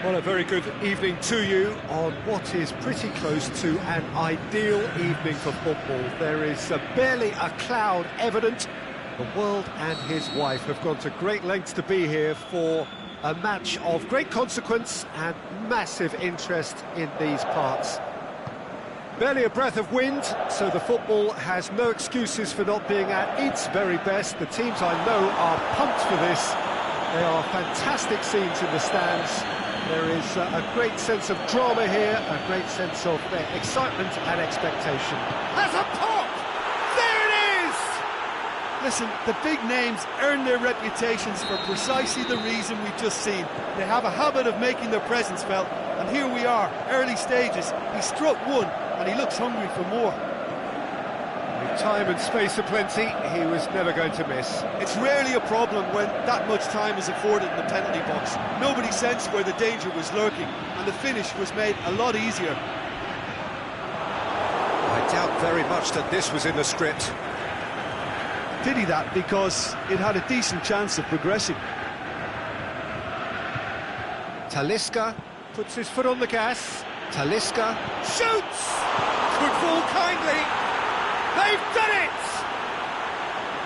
Well, a very good evening to you on what is pretty close to an ideal evening for football. There is barely a cloud evident. The world and his wife have gone to great lengths to be here for a match of great consequence and massive interest in these parts. Barely a breath of wind, so the football has no excuses for not being at its very best. The teams I know are pumped for this. There are fantastic scenes in the stands. There is a great sense of drama here, a great sense of excitement and expectation. Has a pop! There it is! Listen, the big names earn their reputations for precisely the reason we've just seen. They have a habit of making their presence felt, and here we are, early stages. He struck one, and he looks hungry for more. With time and space aplenty, he was never going to miss. It's rarely a problem when that much time is afforded in the penalty box. Nobody sensed where the danger was lurking, and the finish was made a lot easier. I doubt very much that this was in the script. Pity that, because it had a decent chance of progressing. Talisca puts his foot on the gas. Talisca shoots! Could fall kindly. They've done it!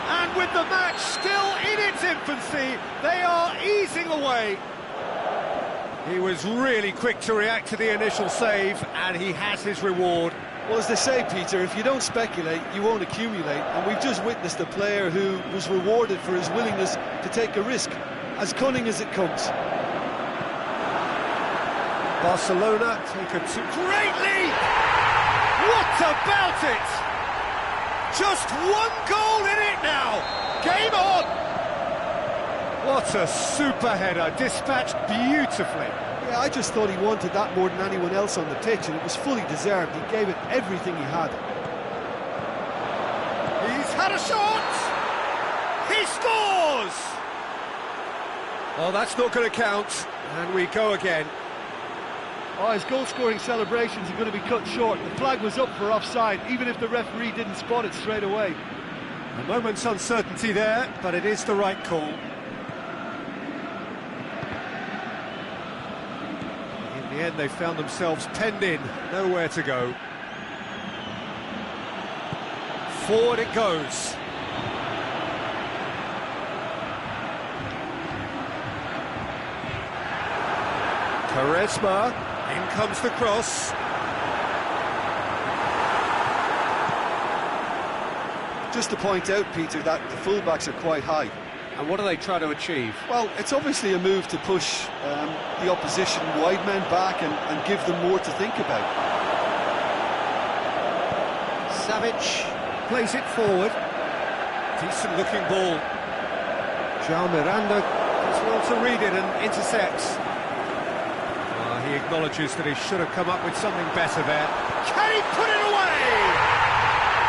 And with the match still in its infancy, they are easing away. He was really quick to react to the initial save, and he has his reward. Well, as they say, Peter, if you don't speculate, you won't accumulate. And we've just witnessed a player who was rewarded for his willingness to take a risk, as cunning as it comes. Barcelona take a great lead! What about it? Just one goal in it now! Game on! What a super header, dispatched beautifully. Yeah, I just thought he wanted that more than anyone else on the pitch, and it was fully deserved. He gave it everything he had. He's had a shot! He scores! Oh, that's not going to count, and we go again. Oh, his goal-scoring celebrations are going to be cut short. The flag was up for offside, even if the referee didn't spot it straight away. A moment's uncertainty there, but it is the right call. In the end, they found themselves penned in, nowhere to go. Forward it goes. Quaresma, in comes the cross. Just to point out, Peter, that the fullbacks are quite high. And what are they trying to achieve? Well, it's obviously a move to push the opposition wide men back and give them more to think about. Savic plays it forward. Decent looking ball. João Miranda does well to read it and intercepts. He acknowledges that he should have come up with something better there. Can he put it away?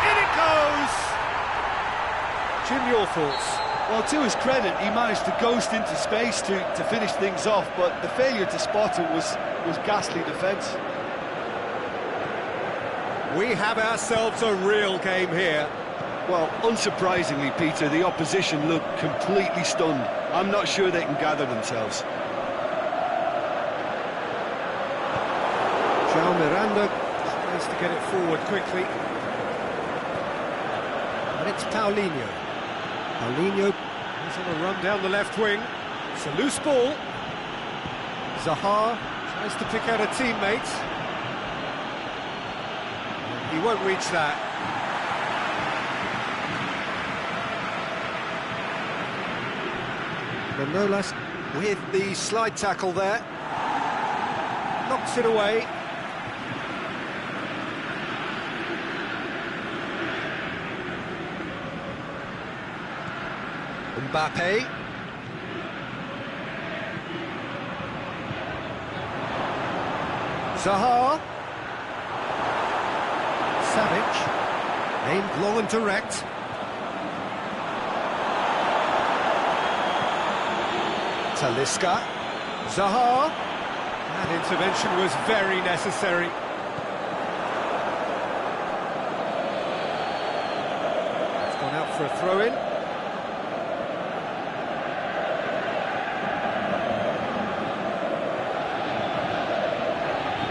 In it goes! Jim, your thoughts? Well, to his credit, he managed to ghost into space to finish things off, but the failure to spot it was ghastly defence. We have ourselves a real game here. Well, unsurprisingly, Peter, the opposition look completely stunned. I'm not sure they can gather themselves. João Miranda tries to get it forward quickly. And it's Paulinho. Paulinho is on a run down the left wing. It's a loose ball. Zaha tries to pick out a teammate. He won't reach that. Manolas with the slide tackle there. Knocks it away. Mbappe. Zaha. Savic. Aimed long and direct. Talisca. Zaha. That intervention was very necessary. It's gone out for a throw-in.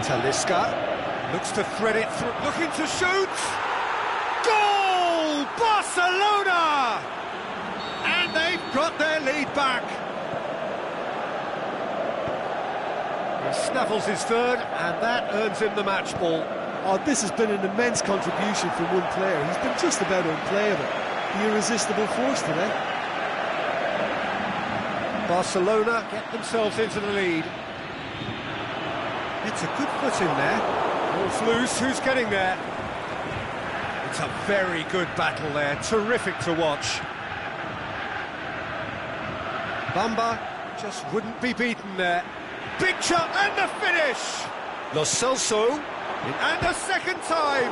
Talisca looks to thread it through, looking to shoot! Goal! Barcelona! And they've got their lead back. He snaffles his third, and that earns him the match ball. Oh, this has been an immense contribution from one player. He's been just about unplayable. The irresistible force today. Barcelona get themselves into the lead. It's a good foot in there. Ball's loose, who's getting there? It's a very good battle there, terrific to watch. Bamba just wouldn't be beaten there. Big shot and the finish! Lo Celso, and a second time!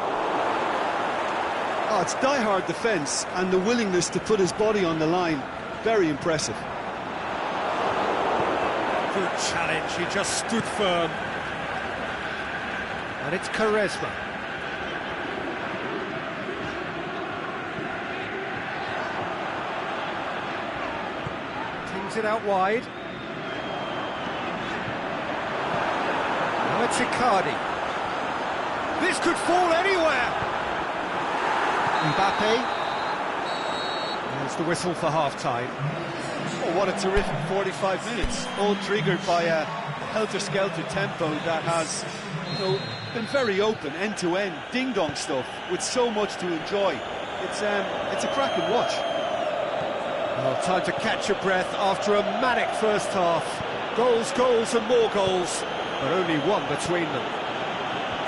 Oh, it's die-hard defence and the willingness to put his body on the line. Very impressive. Good challenge, he just stood firm. And it's Quaresma. Tings it out wide. Now it's Icardi. This could fall anywhere. Mbappe. There's the whistle for half-time. Oh, what a terrific 45 minutes, all triggered by a helter-skelter tempo that has, been very open, end-to-end, ding-dong stuff, with so much to enjoy. It's a cracking watch. Well, time to catch your breath after a manic first half. Goals, goals and more goals, but only one between them.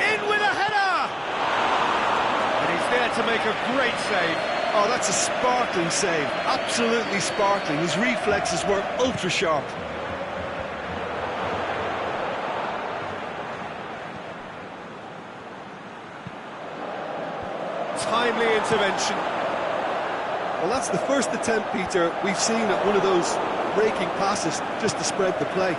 In with a header! And he's there to make a great save. Oh, that's a sparkling save, absolutely sparkling. His reflexes were ultra-sharp. Timely intervention. Well, that's the first attempt, Peter, we've seen at one of those raking passes just to spread the play.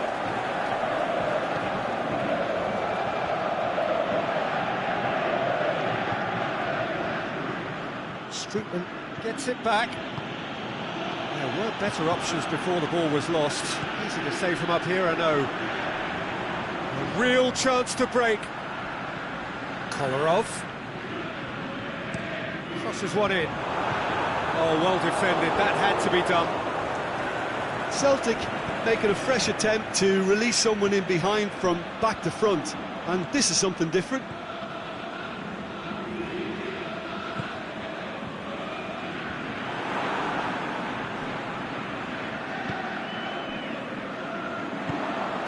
Strootman gets it back. There were better options before the ball was lost. Easy to save from up here, I know. A real chance to break. Kolarov. Crosses one in. Oh, well defended, that had to be done. Celtic making a fresh attempt to release someone in behind from back to front, and this is something different.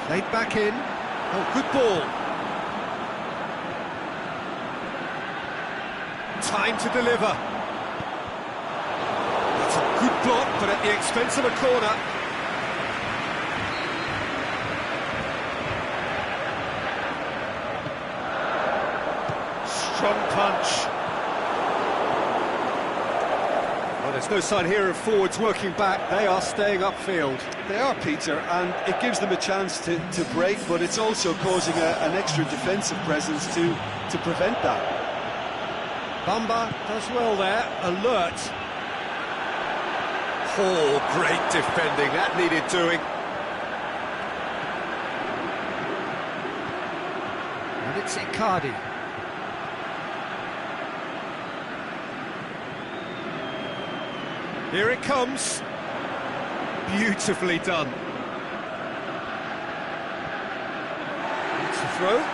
Played back in. Oh, good ball. Time to deliver. That's a good block, but at the expense of a corner. Strong punch. Well, there's no sign here of forwards working back. They are staying upfield. They are, Peter, and it gives them a chance to break, but it's also causing an extra defensive presence to prevent that. Bamba does well there, alert. Oh, great defending, that needed doing. And it's Icardi. Here it comes. Beautifully done. It's a throw.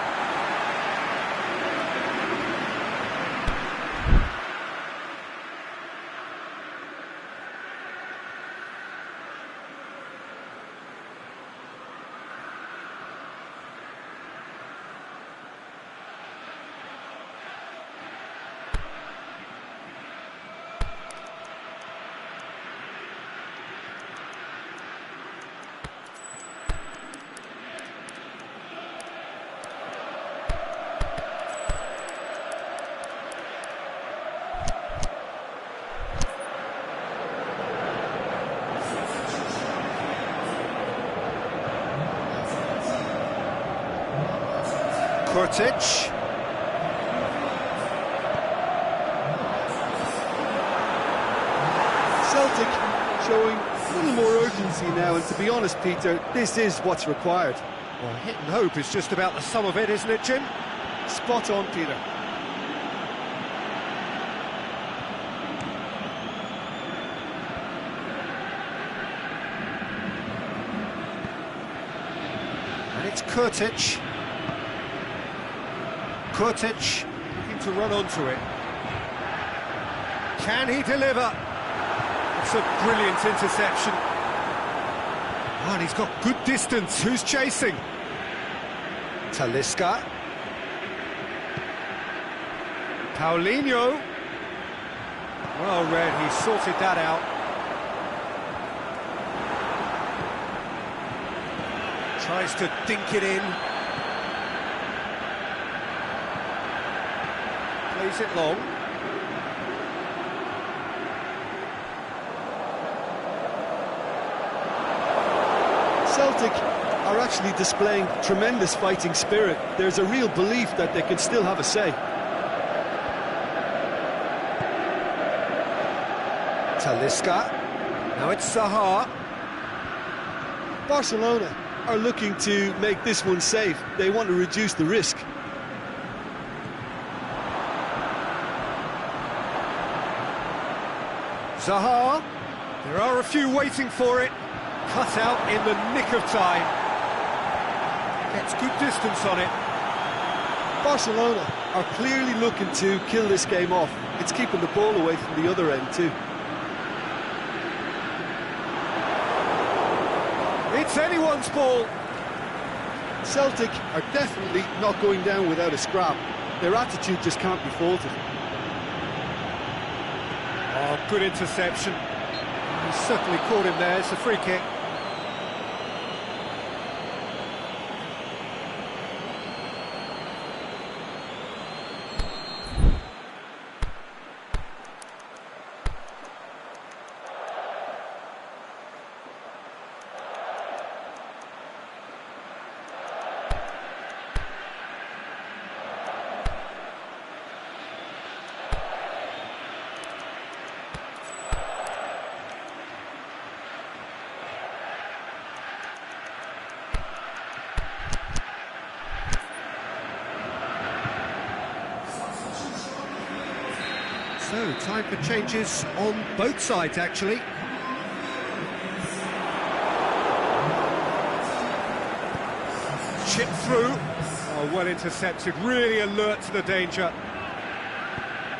Kurtic. Celtic showing a little more urgency now, and to be honest, Peter, this is what's required. Well, hit and hope is just about the sum of it, isn't it, Jim? Spot on, Peter. And it's Kurtic. Kurtic looking to run onto it. Can he deliver? It's a brilliant interception. Oh, and he's got good distance. Who's chasing? Talisca. Paulinho. Well read, he sorted that out. Tries to dink it in. Plays it long. Celtic are actually displaying tremendous fighting spirit. There's a real belief that they can still have a say. Talisca. Now it's Zaha. Barcelona are looking to make this one safe. They want to reduce the risk. Zaha. There are a few waiting for it. Cut out in the nick of time. Gets good distance on it. Barcelona are clearly looking to kill this game off. It's keeping the ball away from the other end too. It's anyone's ball. Celtic are definitely not going down without a scrap. Their attitude just can't be faulted. Oh, good interception. He certainly caught him there. It's a free kick. So, time for changes on both sides, actually. Chip through. Oh, well intercepted, really alert to the danger.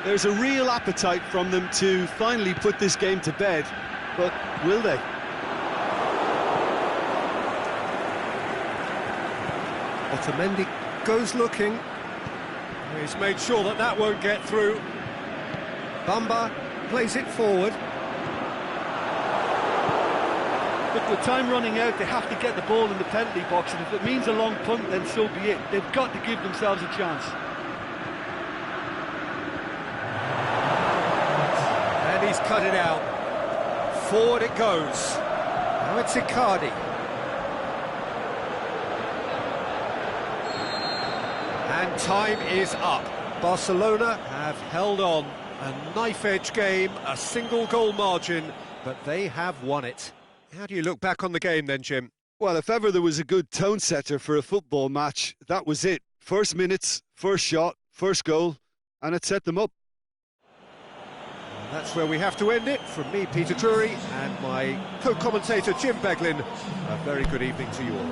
There's a real appetite from them to finally put this game to bed, but will they? Otamendi goes looking. He's made sure that that won't get through. Bamba plays it forward. With the time running out, they have to get the ball in the penalty box, and if it means a long punt, then so be it. They've got to give themselves a chance. And he's cut it out. Forward it goes. Now it's Icardi. And time is up. Barcelona have held on. A knife-edge game, a single goal margin, but they have won it. How do you look back on the game then, Jim? Well, if ever there was a good tone setter for a football match, that was it. First minutes, first shot, first goal, and it set them up. And that's where we have to end it. From me, Peter Drury, and my co-commentator, Jim Beglin. A very good evening to you all.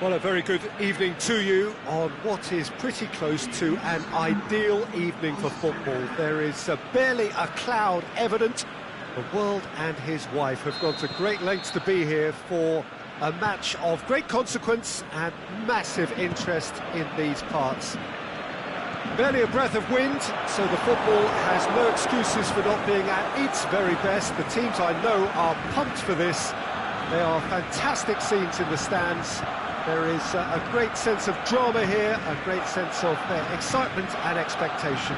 Well, a very good evening to you on what is pretty close to an ideal evening for football. There is barely a cloud evident. The world and his wife have gone to great lengths to be here for a match of great consequence and massive interest in these parts. Barely a breath of wind, so the football has no excuses for not being at its very best. The teams I know are pumped for this. They are fantastic scenes in the stands. There is a great sense of drama here, a great sense of excitement and expectation.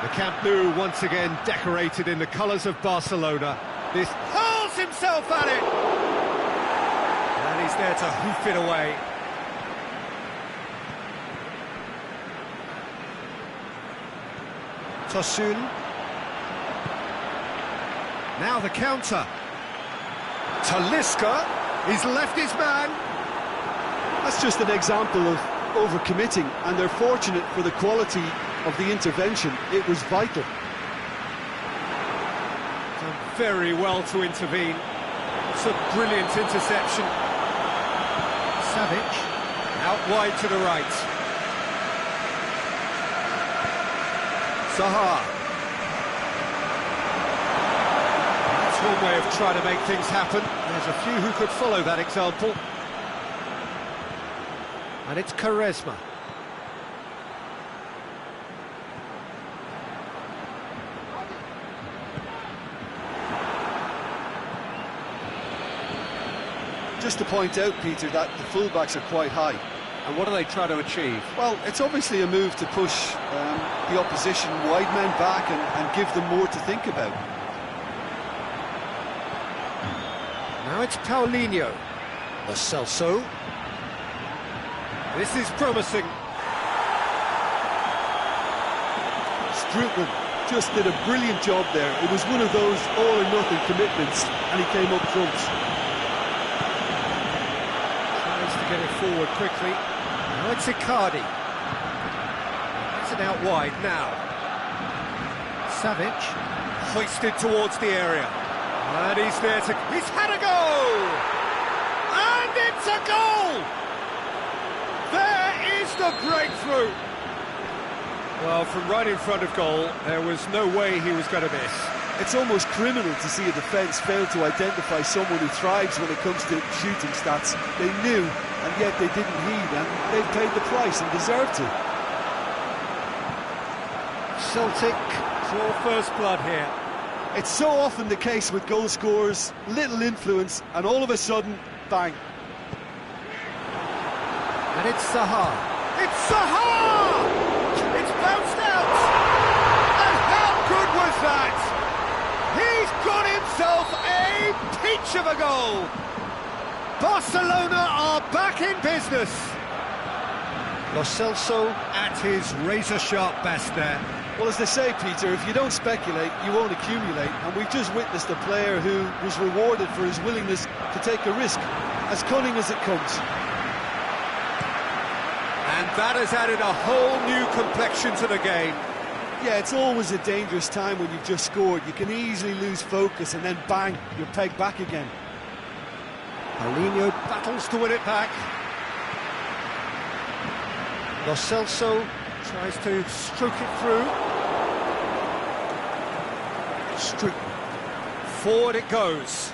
The Camp Nou once again decorated in the colours of Barcelona. This hurls himself at it! And he's there to hoof it away. Tosun. Now the counter. Talisca. He's left his man. That's just an example of overcommitting, and they're fortunate for the quality of the intervention. It was vital. Done very well to intervene. It's a brilliant interception. Savic, out wide to the right. Zaha. That's one way of trying to make things happen. There's a few who could follow that example. And it's Quaresma. Just to point out, Peter, that the fullbacks are quite high. And what are they trying to achieve? Well, it's obviously a move to push the opposition wide men back and give them more to think about. Now it's Paulinho. Lo Celso. This is promising. Strootman just did a brilliant job there. It was one of those all-or-nothing commitments, and he came up front. Tries to get it forward quickly. Now it's Icardi. That's it out wide now. Savic hoisted towards the area. And he's there to... He's had a goal! And it's a goal! There is the breakthrough! Well, from right in front of goal, there was no way he was going to miss. It's almost criminal to see a defence fail to identify someone who thrives when it comes to shooting stats. They knew, and yet they didn't heed, and they've paid the price and deserve to. Celtic draw first blood here. It's so often the case with goal scorers, little influence, and all of a sudden, bang. And it's Zaha. It's Zaha! It's bounced out! And how good was that? He's got himself a peach of a goal! Barcelona are back in business. Lo Celso at his razor-sharp best there. Well, as they say, Peter, if you don't speculate, you won't accumulate. And we've just witnessed a player who was rewarded for his willingness to take a risk, as cunning as it comes. And that has added a whole new complexion to the game. Yeah, it's always a dangerous time when you've just scored. You can easily lose focus and then bang, you're pegged back again. Paulinho battles to win it back. Lo Celso tries to stroke it through. Forward it goes.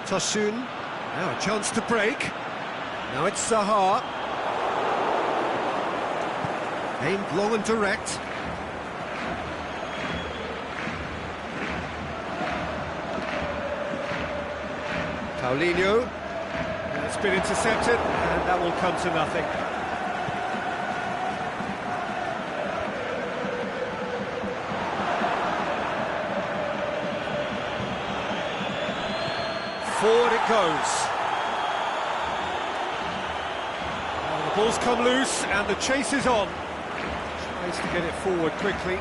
Tosun. Now a chance to break. Now it's Zaha. Aimed long and direct. Paulinho. It's been intercepted, and that will come to nothing. Forward it goes. And the ball's come loose, and the chase is on. Tries to get it forward quickly.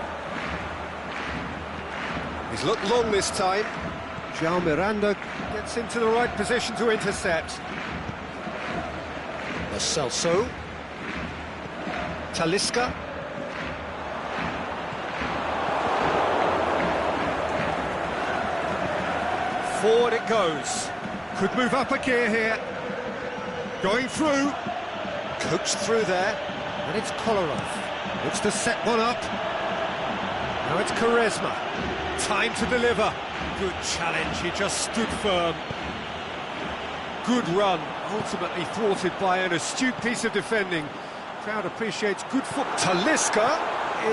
He's looked long this time. João Miranda gets into the right position to intercept. Lo Celso. Talisca. Forward it goes. Could move up a gear here. Going through. Coached through there. And it's Kolarov. Looks to set one up. Now it's Quaresma. Time to deliver. Good challenge, he just stood firm. Good run, ultimately thwarted by an astute piece of defending. Crowd appreciates good foot. Talisca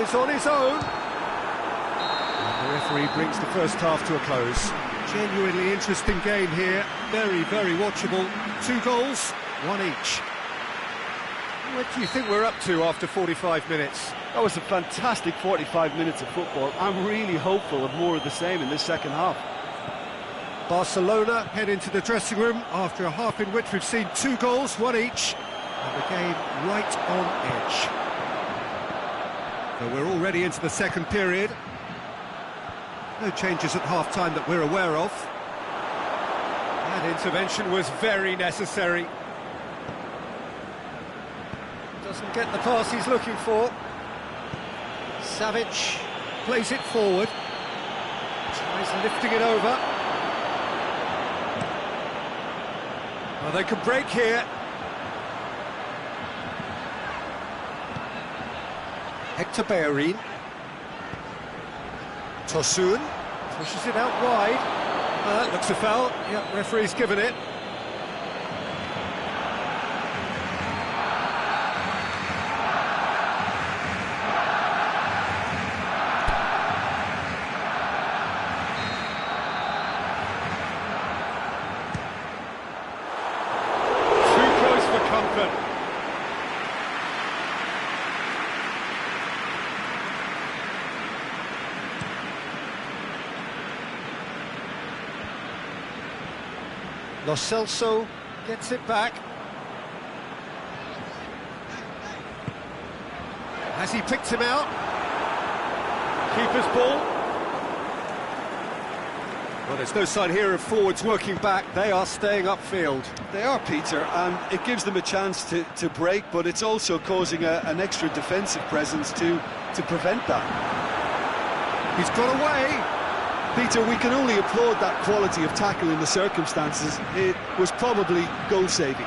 is on his own. And the referee brings the first half to a close. Genuinely interesting game here. Very, very watchable. 2 goals, 1 each. What do you think we're up to after 45 minutes? That was a fantastic 45 minutes of football. I'm really hopeful of more of the same in this second half. Barcelona head into the dressing room after a half in which we've seen 2 goals, 1 each, and the game right on edge. So we're already into the second period. No changes at half-time that we're aware of. That intervention was very necessary. Doesn't get the pass he's looking for. Savic plays it forward. Tries lifting it over. Well, they can break here. Hector Bellerin. Tosun pushes it out wide. That looks a foul. Yep, referee's given it. Lo Celso gets it back. Has he picked him out? Keeper's ball. Well, there's no sign here of forwards working back. They are staying upfield. They are, Peter, and it gives them a chance to break, but it's also causing an extra defensive presence to prevent that. He's got away. Peter, we can only applaud that quality of tackle in the circumstances. It was probably goal-saving.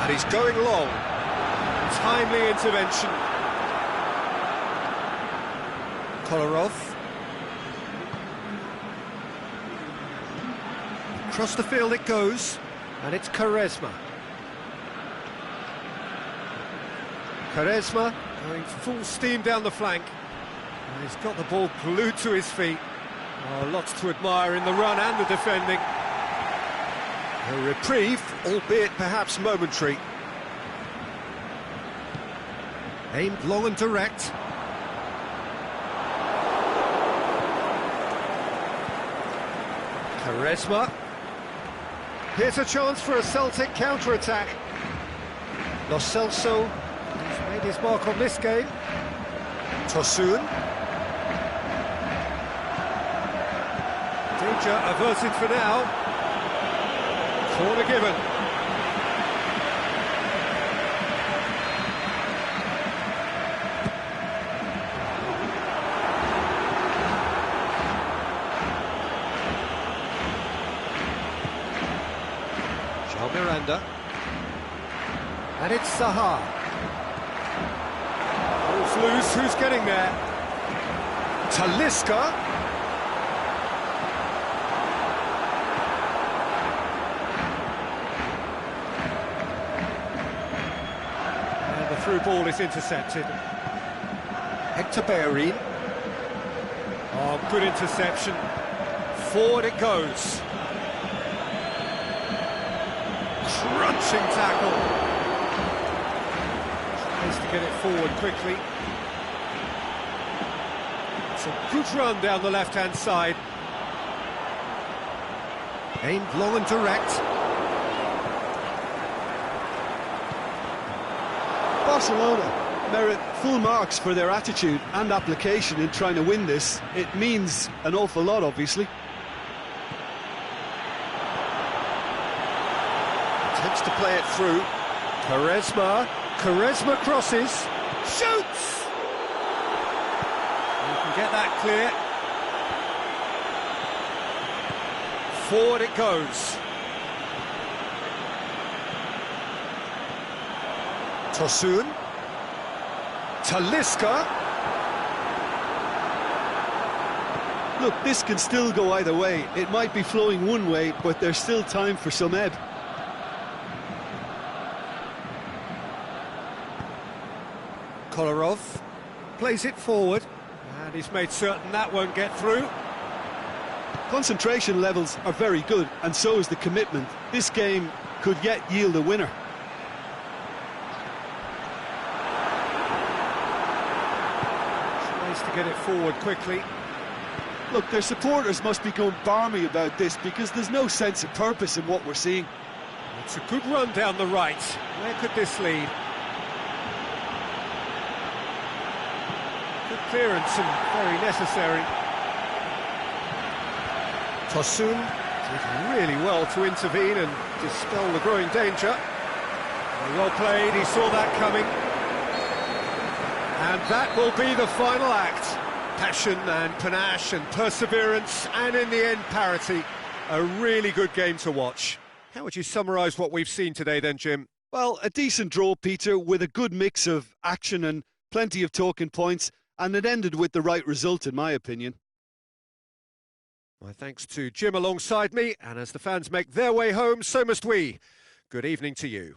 And he's going long. Timely intervention. Kolarov. Across the field it goes, and it's Quaresma. Quaresma going full steam down the flank. And he's got the ball glued to his feet. Oh, lots to admire in the run and the defending. A reprieve, albeit perhaps momentary. Aimed long and direct. Quaresma. Here's a chance for a Celtic counter-attack. Lo Celso has made his mark on this game. Tosun. Danger averted for now. Corner given. Miranda, and it's Saha. Ball's loose, who's getting there? Talisca. And the through ball is intercepted. Hector Bellerin. Oh, good interception. Forward it goes. Crunching tackle. Tries to get it forward quickly. It's a good run down the left-hand side. Aimed long and direct. Barcelona merit full marks for their attitude and application in trying to win this. It means an awful lot, obviously. Attempts to play it through. Quaresma crosses. Shoots! You can get that clear. Forward it goes. Tosun. Talisca. Look, this can still go either way. It might be flowing one way, but there's still time for some ebb. Kolarov plays it forward, and he's made certain that won't get through. Concentration levels are very good, and so is the commitment. This game could yet yield a winner. Tries to get it forward quickly. Look, their supporters must be going barmy about this because there's no sense of purpose in what we're seeing. It's a good run down the right. Where could this lead? Good clearance and very necessary. Tosun did really well to intervene and dispel the growing danger. Well played, he saw that coming. And that will be the final act. Passion and panache and perseverance, and in the end, parity. A really good game to watch. How would you summarise what we've seen today then, Jim? Well, a decent draw, Peter, with a good mix of action and plenty of talking points, and it ended with the right result, in my opinion. My thanks to Jim alongside me, and as the fans make their way home, so must we. Good evening to you.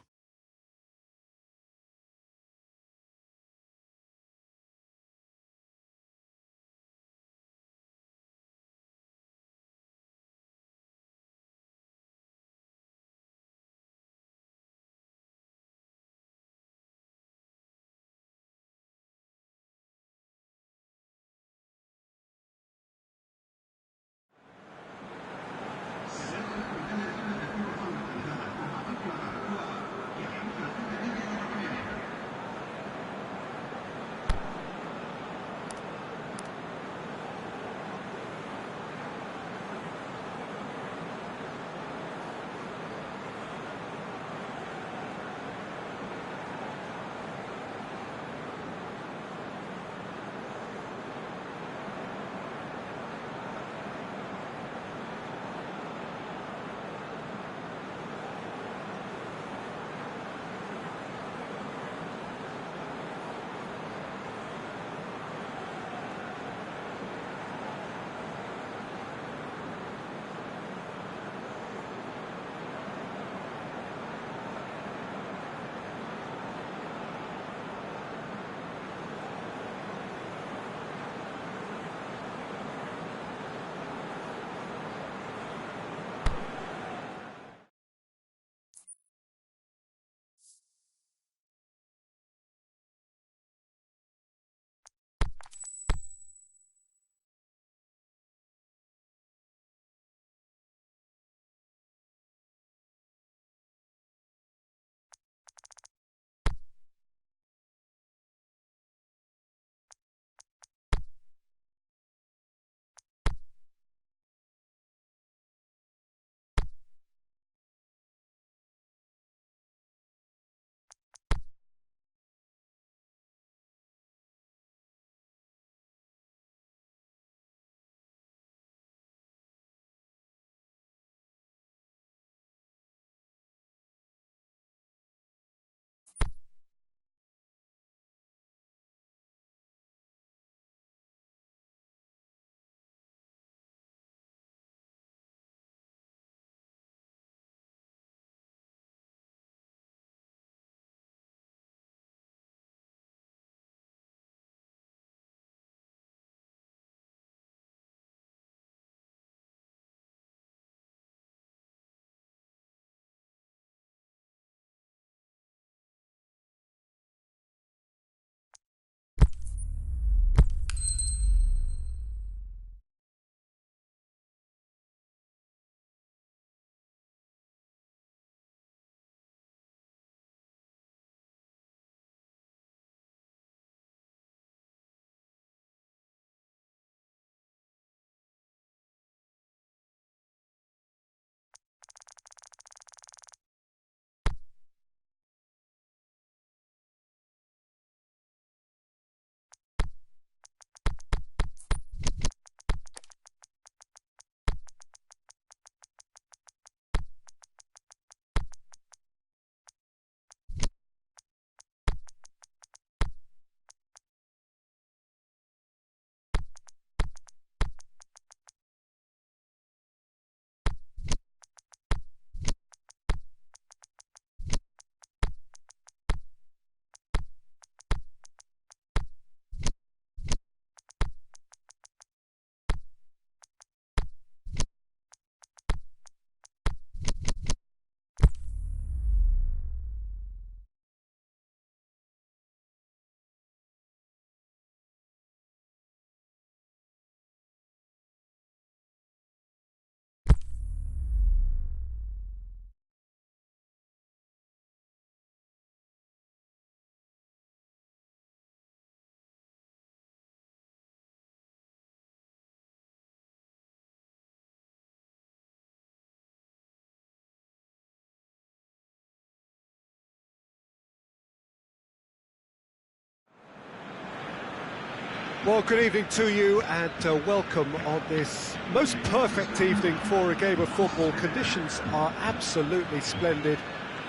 Well, good evening to you and welcome on this most perfect evening for a game of football. Conditions are absolutely splendid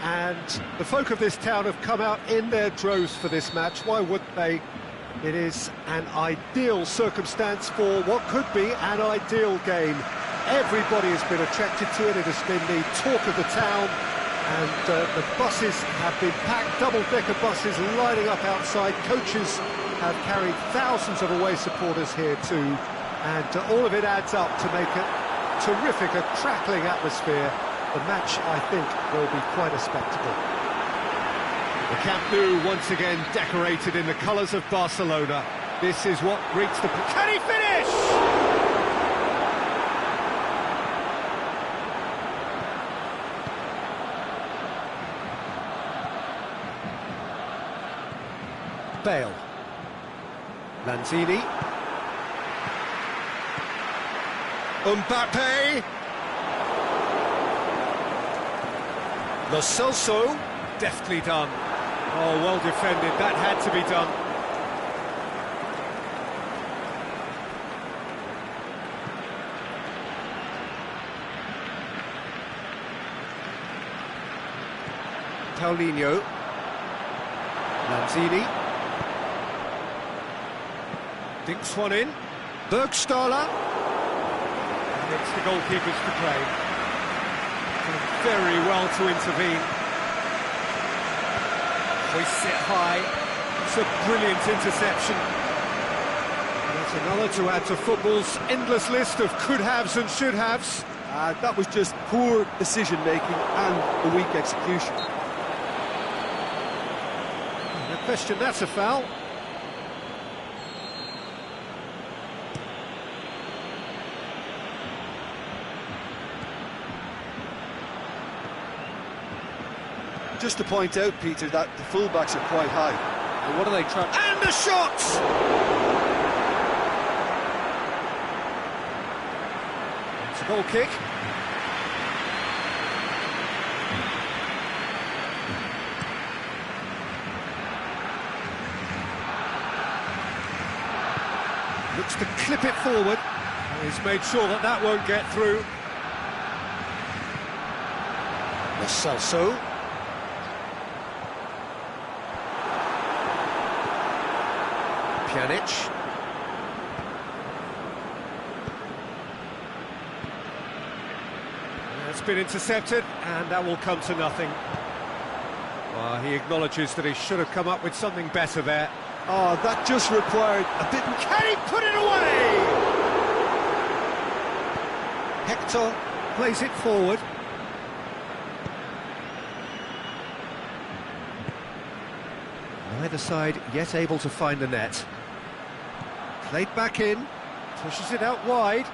and the folk of this town have come out in their droves for this match. Why wouldn't they? It is an ideal circumstance for what could be an ideal game. Everybody has been attracted to it. It has been the talk of the town, and the buses have been packed, double-decker buses lining up outside. Coaches have carried thousands of away supporters here too, and all of it adds up to make a terrific, a crackling atmosphere. The match, I think, will be quite a spectacle. The Camp Nou once again decorated in the colours of Barcelona. This is what greets the... Can he finish? Bale. Lanzini. Mbappe. Lo Celso. Deftly done. Oh, well defended. That had to be done. Paulinho. Lanzini. Dinks one in. Bergstaller. And it's the goalkeepers to play. Done very well to intervene. Hoists it high. It's a brilliant interception. And that's another to add to football's endless list of could-haves and should-haves. That was just poor decision-making and a weak execution. No question, that's a foul. Just to point out, Peter, that the fullbacks are quite high. And what are they trying... And the shots! It's a goal kick. Looks to clip it forward. He's made sure that that won't get through. Lo Celso. Pjanic. That's been intercepted, and that will come to nothing. Well, he acknowledges that he should have come up with something better there. Oh, that just required a bit... Can he put it away? Hector plays it forward. Neither side yet able to find the net. Played back in, pushes it out wide.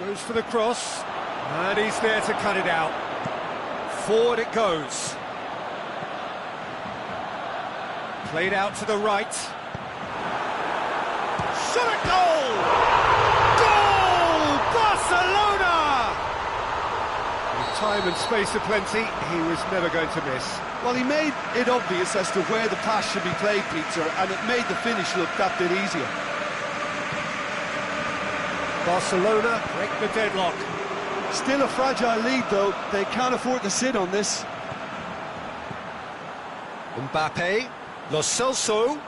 Goes for the cross, and he's there to cut it out. Forward it goes. Played out to the right. Shot at goal! Goal! Barcelona! With time and space aplenty, he was never going to miss. Well, he made it obvious as to where the pass should be played, Peter, and it made the finish look that bit easier. Barcelona break the deadlock. Still a fragile lead, though. They can't afford to sit on this. Mbappe, Lo Celso.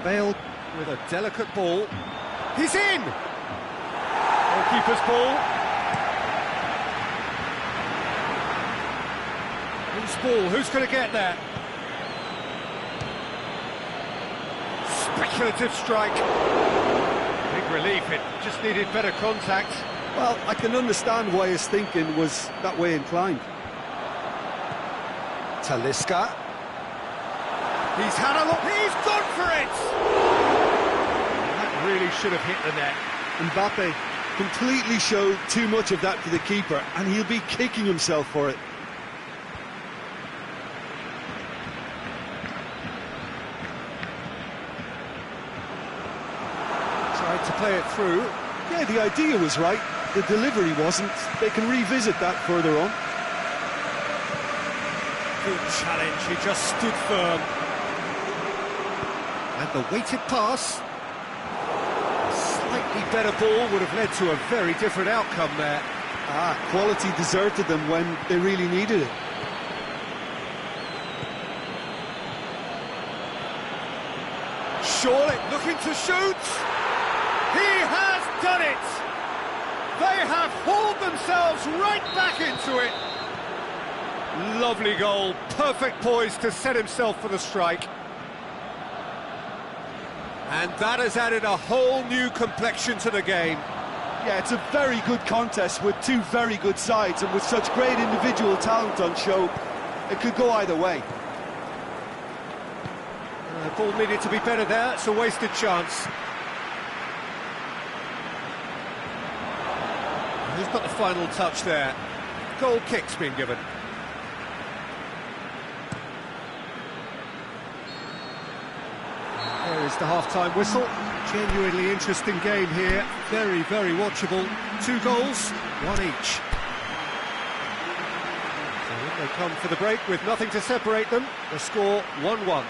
Bale with a delicate ball. He's in! Goalkeeper's ball. Who's ball? Who's going to get that? Speculative strike. Big relief, it just needed better contact. Well, I can understand why his thinking was that way inclined. Talisca. He's had a look, he's gone for it! That really should have hit the net. Mbappe completely showed too much of that to the keeper, and he'll be kicking himself for it. Tried to play it through. Yeah, the idea was right, the delivery wasn't. They can revisit that further on. Good challenge, he just stood firm. And the weighted pass. A slightly better ball would have led to a very different outcome there. Quality deserted them when they really needed it. Surely looking to shoot. He has done it. They have hauled themselves right back into it. Lovely goal, perfect poise to set himself for the strike. And that has added a whole new complexion to the game. Yeah, it's a very good contest with two very good sides, and with such great individual talent on show, it could go either way. The ball needed to be better there, it's a wasted chance. Who's got the final touch there? Goal kick's been given. There is the half-time whistle. Genuinely interesting game here. Very, very watchable. 2 goals, 1 each. So in they come for the break with nothing to separate them. The score 1-1.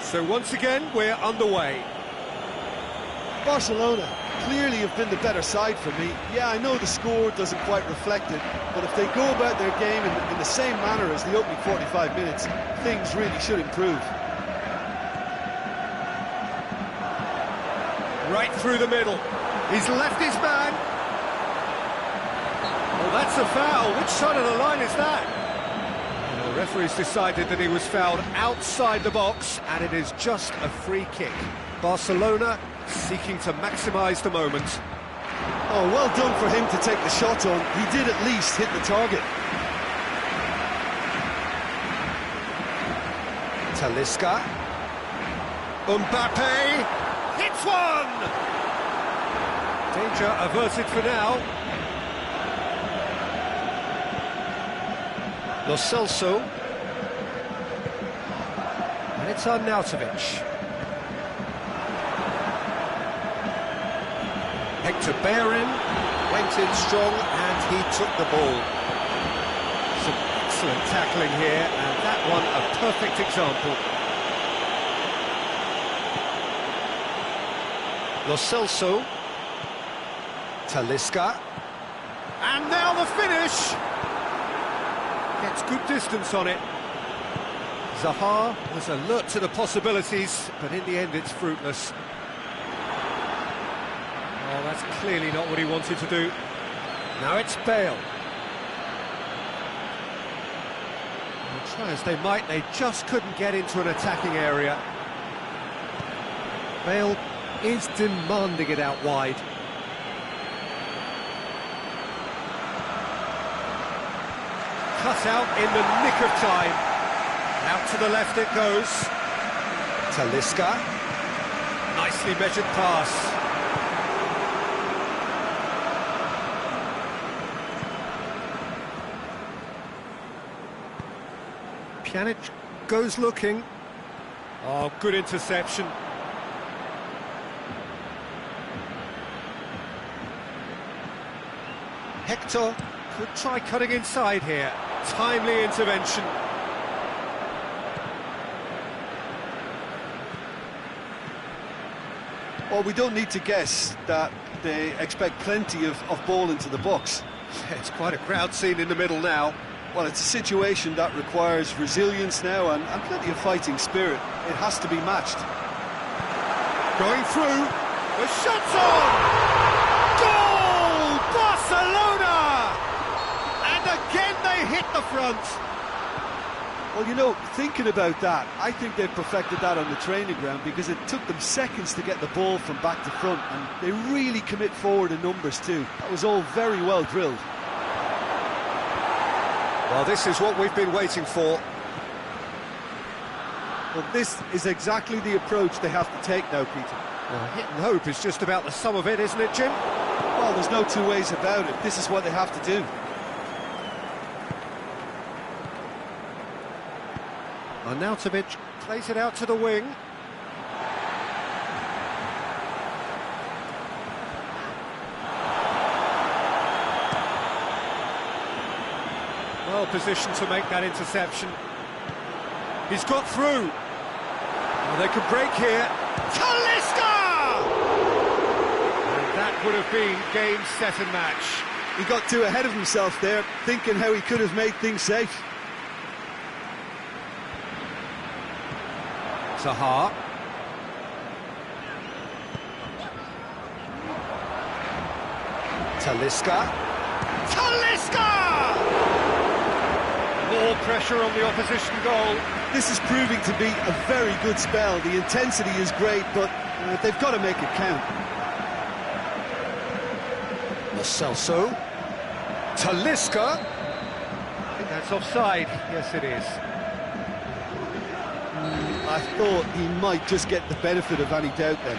So once again, we're underway. Barcelona clearly have been the better side for me. Yeah, I know the score doesn't quite reflect it, but if they go about their game in the same manner as the opening 45 minutes, things really should improve. Right through the middle. He's left his man. Well, that's a foul. Which side of the line is that? The referee's decided that he was fouled outside the box, and it is just a free kick. Barcelona seeking to maximise the moment. Oh, well done for him to take the shot on. He did at least hit the target. Talisca. Mbappe hits one! Danger averted for now. Lo Celso. And it's Arnautovic. Hector Bellerin went in strong and he took the ball. Some excellent tackling here, and that one a perfect example. Lo Celso. Talisca. And now the finish! Gets good distance on it. Zaha was alert to the possibilities, but in the end it's fruitless. Oh, that's clearly not what he wanted to do. Now it's Bale. And try as they might, they just couldn't get into an attacking area. Bale is demanding it out wide. Cut out in the nick of time. Out to the left it goes. Talisca. Nicely measured pass. Pjanic goes looking. Oh, good interception. Hector could try cutting inside here. Timely intervention. Well, we don't need to guess that they expect plenty of ball into the box. Yeah, it's quite a crowd scene in the middle now. Well, it's a situation that requires resilience now and plenty of fighting spirit. It has to be matched. Going through. The shot's on! Goal! Barcelona! front. Well, you know, thinking about that, I think they've perfected that on the training ground because it took them seconds to get the ball from back to front, and they really commit forward in numbers too. That was all very well drilled. Well, this is what we've been waiting for. Well, this is exactly the approach they have to take now, Peter. Well, hit and hope is just about the sum of it, isn't it, Jim? Well, there's no two ways about it. This is what they have to do. Arnautovic plays it out to the wing. Well positioned to make that interception. He's got through. Well, they could break here. Talisca! And that would have been game, set and match. He got too ahead of himself there, thinking how he could have made things safe. Zaha. Talisca. More pressure on the opposition goal. This is proving to be a very good spell. The intensity is great, but they've got to make it count. Lo Celso. Talisca. I think that's offside. Yes, it is. I thought he might just get the benefit of any doubt then.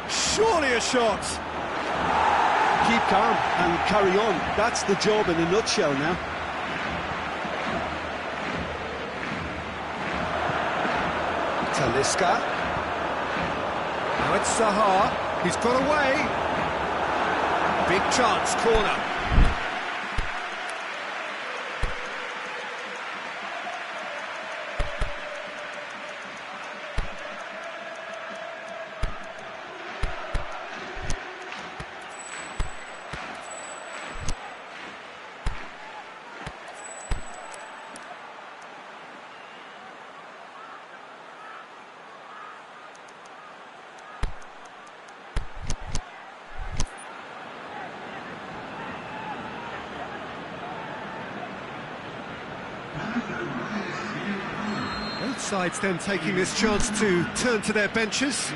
Surely a shot. Keep calm and carry on. That's the job in a nutshell now. Talisca. Now it's Zaha. He's got away. Big chance, corner. Both sides then taking this chance to turn to their benches.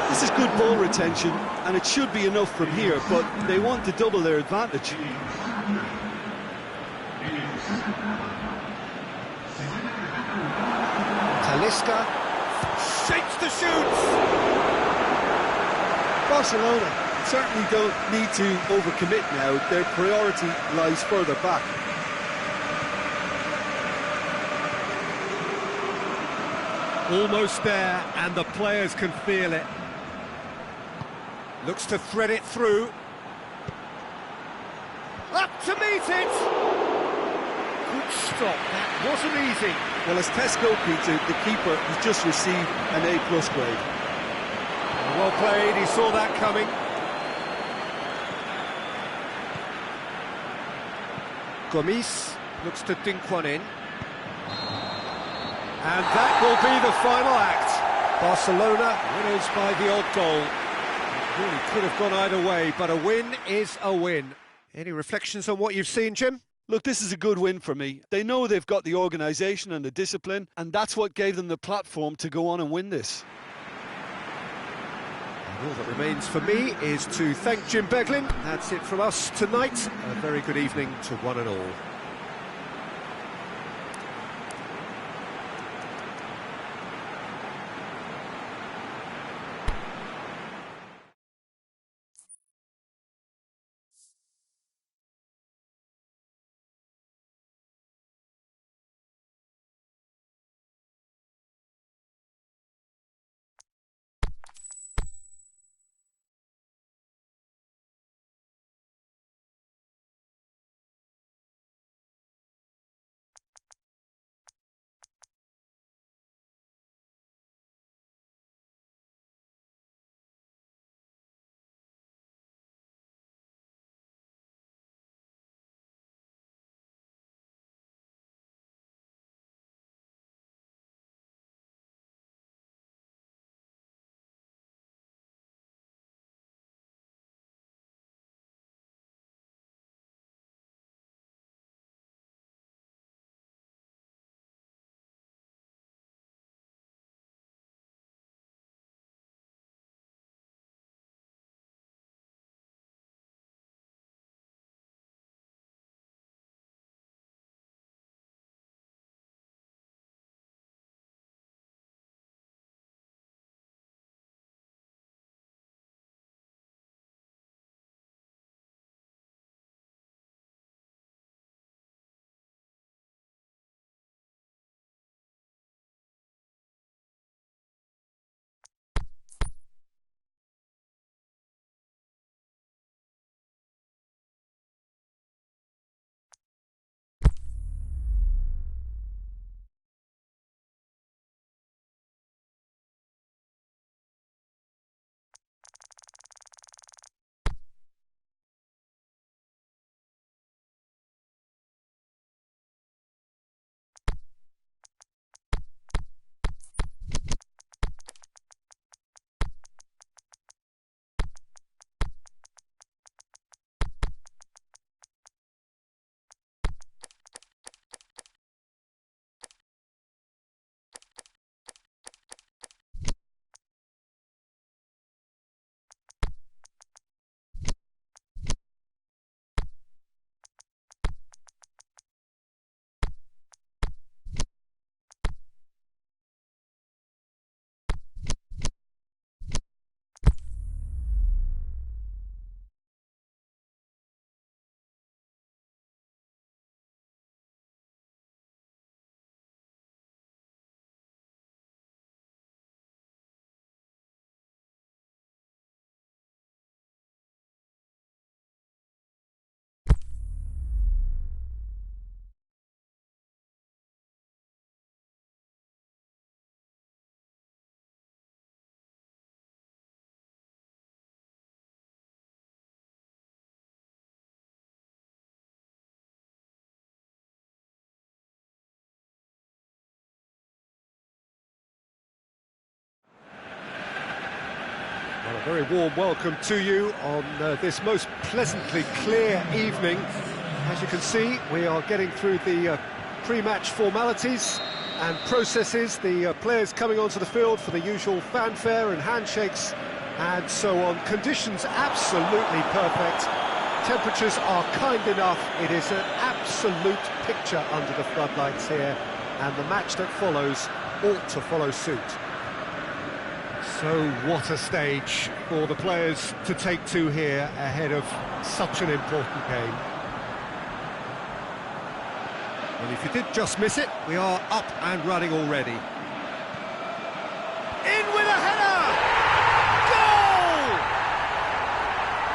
This is good ball retention, and it should be enough from here, but they want to double their advantage. Talisca shapes the shoots. Barcelona certainly don't need to overcommit now. Their priority lies further back. Almost there, and the players can feel it. Looks to thread it through. Up to meet it! Good stop, that wasn't easy. Well, as Tesco, Peter, the keeper has just received an A+ grade. Well played, he saw that coming. Gomis looks to dink one in. And that will be the final act. Barcelona winners by the odd goal. It really could have gone either way, but a win is a win. Any reflections on what you've seen, Jim? Look, this is a good win for me. They know they've got the organisation and the discipline, and that's what gave them the platform to go on and win this. And all that remains for me is to thank Jim Beglin. That's it from us tonight. A very good evening to one and all. Well, a very warm welcome to you on this most pleasantly clear evening. As you can see, we are getting through the pre-match formalities and processes, the players coming onto the field for the usual fanfare and handshakes and so on. Conditions absolutely perfect. Temperatures are kind enough. It is an absolute picture under the floodlights here, and the match that follows ought to follow suit. So what a stage for the players to take to here ahead of such an important game. Well, if you did just miss it, we are up and running already. In with a header! Goal!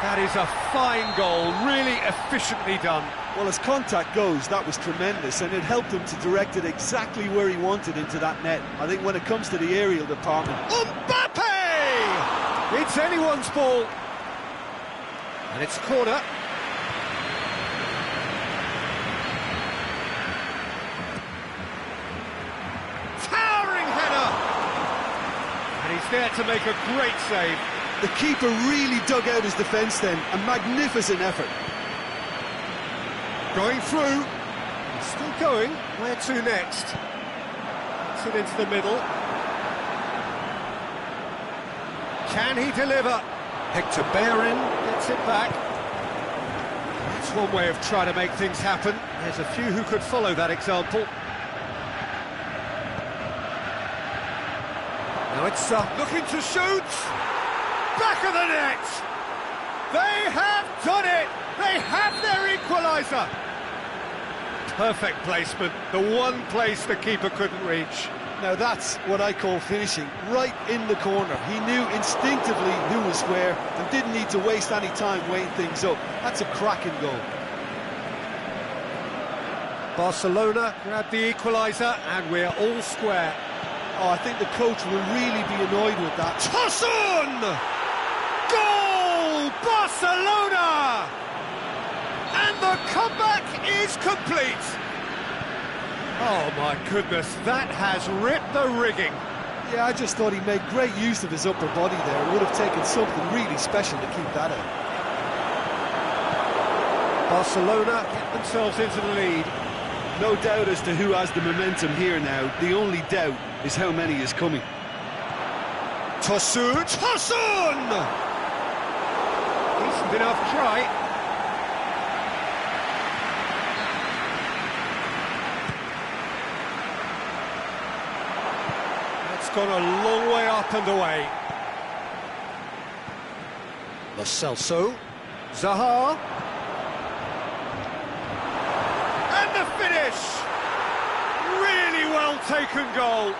That is a fine goal, really efficiently done. Well, as contact goes, that was tremendous, and it helped him to direct it exactly where he wanted into that net. I think when it comes to the aerial department... Mbappe! It's anyone's ball. And it's a corner. He's there to make a great save. The keeper really dug out his defence then. A magnificent effort. Going through. He's still going. Where to next? Puts it into the middle. Can he deliver? Hector Bellerin gets it back. That's one way of trying to make things happen. There's a few who could follow that example. Now it's looking to shoot. Back of the net. They have done it. They have their equaliser. Perfect placement. The one place the keeper couldn't reach. Now that's what I call finishing. Right in the corner. He knew instinctively who was where and didn't need to waste any time weighing things up. That's a cracking goal. Barcelona grabbed the equaliser and we're all square. Oh, I think the coach will really be annoyed with that. Tosun! Goal! Barcelona! And the comeback is complete. Oh, my goodness, that has ripped the rigging. Yeah, I just thought he made great use of his upper body there. It would have taken something really special to keep that out. Barcelona get themselves into the lead. No doubt as to who has the momentum here now. The only doubt is how many is coming. Tosun! Tosun! Decent enough try. That's gone a long way up and away. Lo Celso. Zaha. And the finish! Really well taken goal.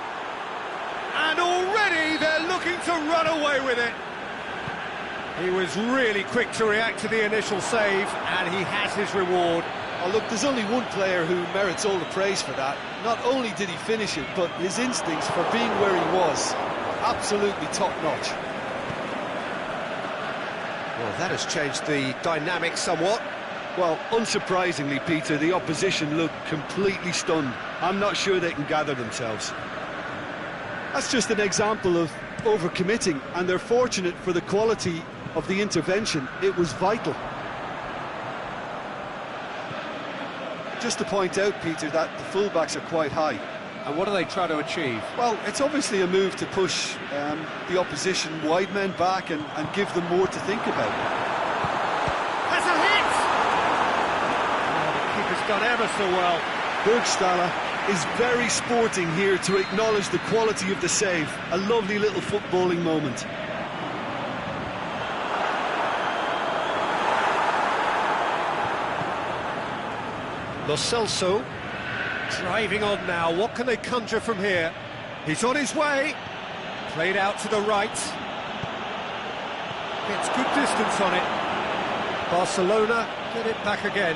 And already they're looking to run away with it. He was really quick to react to the initial save, and he has his reward. Oh, look, there's only one player who merits all the praise for that. Not only did he finish it, but his instincts for being where he was, absolutely top-notch. Well, that has changed the dynamic somewhat. Well, unsurprisingly, Peter, the opposition looked completely stunned. I'm not sure they can gather themselves. That's just an example of overcommitting, and they're fortunate for the quality of the intervention. It was vital. Just to point out, Peter, that the fullbacks are quite high. And what do they try to achieve? Well, it's obviously a move to push the opposition wide men back and give them more to think about. That's a hit! Oh, the keeper's done ever so well. Burgstaller is very sporting here to acknowledge the quality of the save. A lovely little footballing moment. Lo Celso driving on now. What can they conjure from here? He's on his way. Played out to the right. Gets good distance on it. Barcelona get it back again.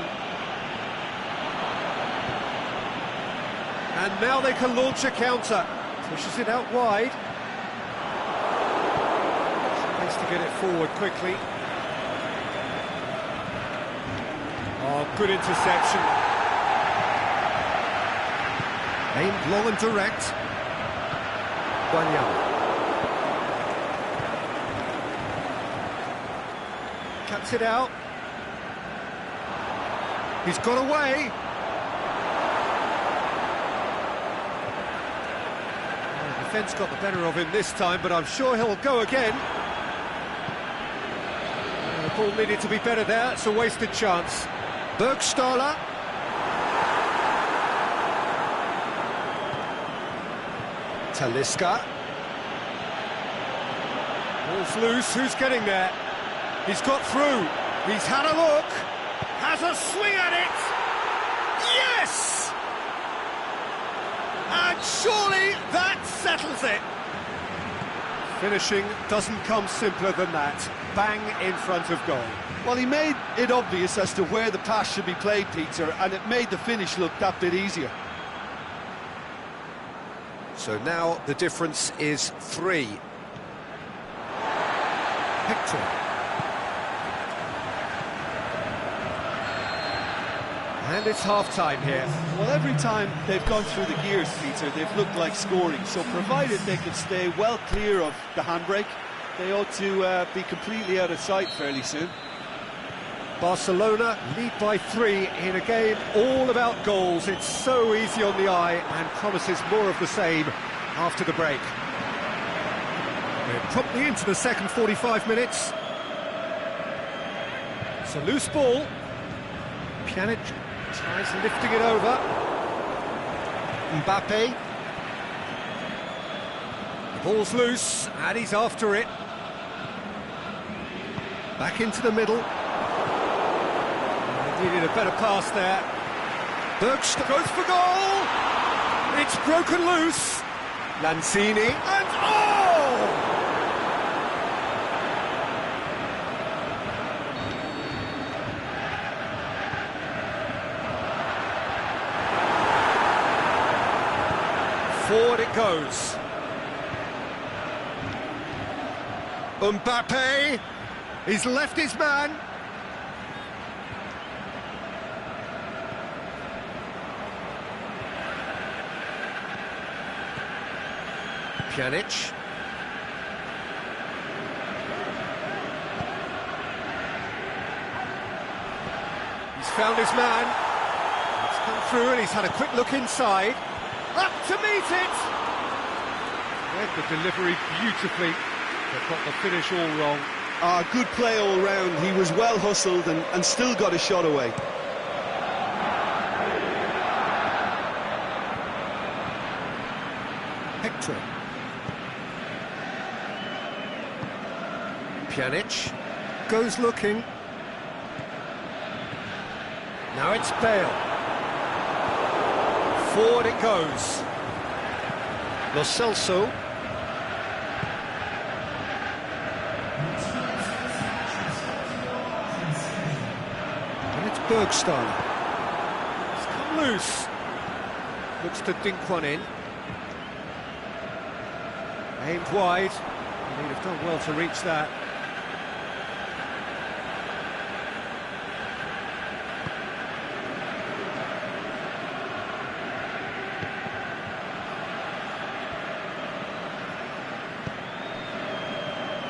And now they can launch a counter. Pushes it out wide. Has to get it forward quickly. Oh, good interception. Aimed long and direct. Guanyama. cuts it out. He's got away. Well, the defence got the better of him this time, but I'm sure he'll go again. The ball needed to be better there. It's a wasted chance. Bergstaller. Talisca. Ball's loose. Who's getting there? He's got through. He's had a look. Has a swing at it. Yes! And surely that settles it. Finishing doesn't come simpler than that. Bang in front of goal. Well, he made it obvious as to where the pass should be played, Peter, and it made the finish look that bit easier. So now the difference is 3. Hector. And it's half-time here. Well, every time they've gone through the gears, Peter, they've looked like scoring. So provided they can stay well clear of the handbrake, they ought to be completely out of sight fairly soon. Barcelona lead by 3 in a game all about goals. It's so easy on the eye and promises more of the same after the break. We're promptly into the second 45 minutes. It's a loose ball. Pjanic tries lifting it over. Mbappe. The ball's loose and he's after it. Back into the middle. Needed a better pass there. Bergstaller goes for goal. It's broken loose. Lanzini and oh! Forward it goes. Mbappe. He's left his man. Pjanic. He's found his man. He's come through and he's had a quick look inside. Up to meet it! Read the delivery beautifully, but got the finish all wrong. Good play all round. He was well hustled and still got a shot away. Hector. Pjanic goes looking. Now it's Bale. Forward it goes. Lo Celso. And it's Bergstaller. It's come loose. Looks to dink one in. Aimed wide. He'd have done well to reach that.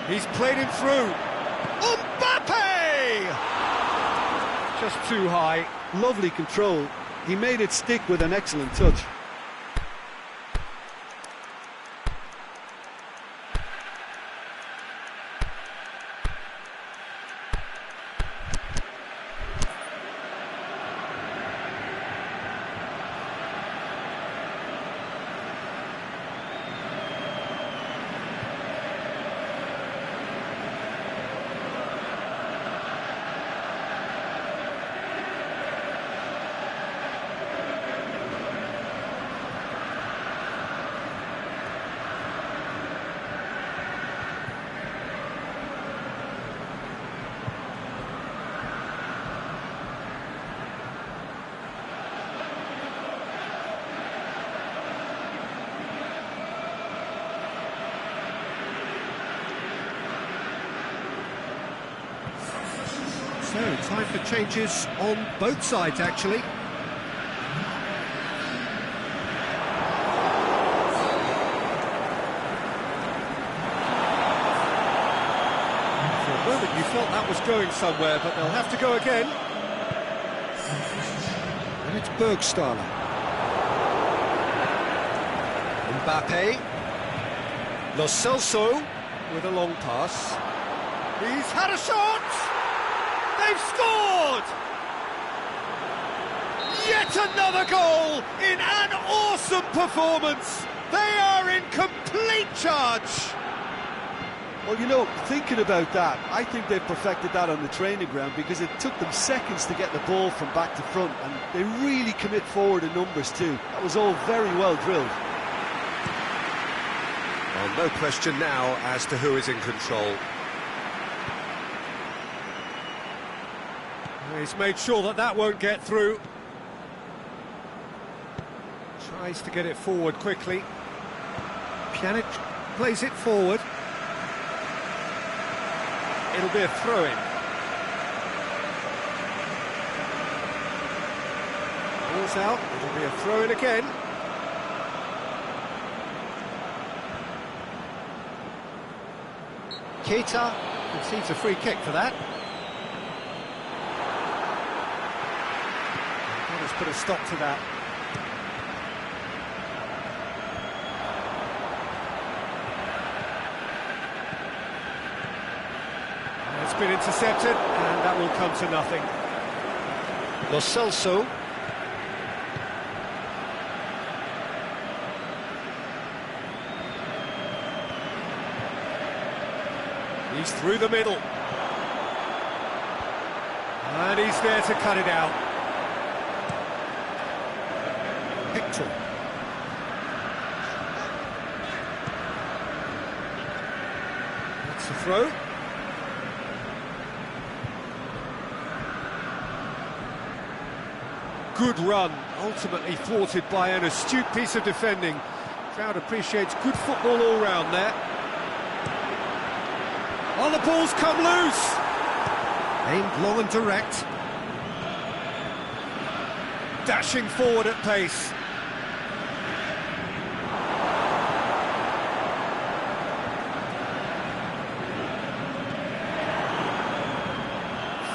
He's played him through. Mbappe! Just too high. Lovely control. He made it stick with an excellent touch. So, time for changes on both sides, actually. For a moment You felt that was going somewhere, but they'll have to go again. And it's Bergstaller. Mbappe. Lo Celso with a long pass. He's had a shot! They've scored! Yet another goal in an awesome performance! They are in complete charge! Well, you know, thinking about that, I think they've perfected that on the training ground because it took them seconds to get the ball from back to front, and they really commit forward in numbers too. That was all very well drilled. Well, no question now as to who is in control. He's made sure that that won't get through. Tries to get it forward quickly. Pjanic plays it forward. It'll be a throw-in. Ball's out, it'll be a throw-in again. Keita conceives a free kick for that. Let's put a stop to that. It's been intercepted, and that will come to nothing. Lo Celso. He's through the middle. And he's there to cut it out. Hector. That's a throw. Good run, ultimately thwarted by an astute piece of defending. Crowd appreciates good football all round there. Oh, the ball's come loose! Aimed long and direct. Dashing forward at pace.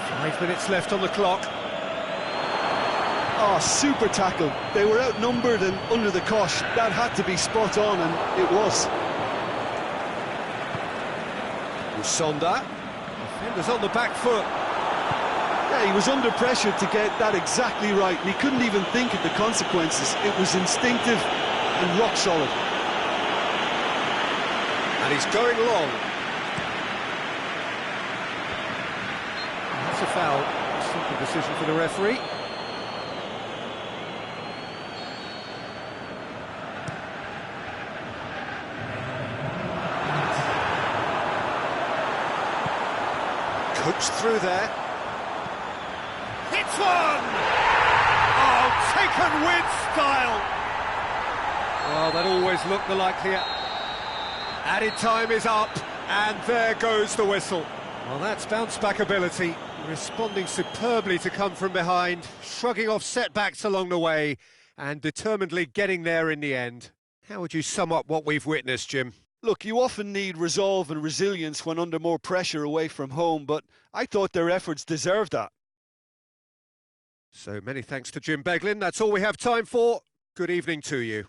Five minutes left on the clock. Oh, super tackle. They were outnumbered and under the cosh. That had to be spot on, and it was. Sonda. Defender's on the back foot. Yeah, he was under pressure to get that exactly right, and he couldn't even think of the consequences. It was instinctive and rock solid. And he's going long. That's a foul. Simple decision for the referee. Coached through there. Hits one! Oh, taken with style! Well, that always looked the likelier. Added time is up, and there goes the whistle. Well, that's bounce-back ability, responding superbly to come from behind, shrugging off setbacks along the way, and determinedly getting there in the end. How would you sum up what we've witnessed, Jim? Look, you often need resolve and resilience when under more pressure away from home, but I thought their efforts deserved that. So many thanks to Jim Beglin. That's all we have time for. Good evening to you.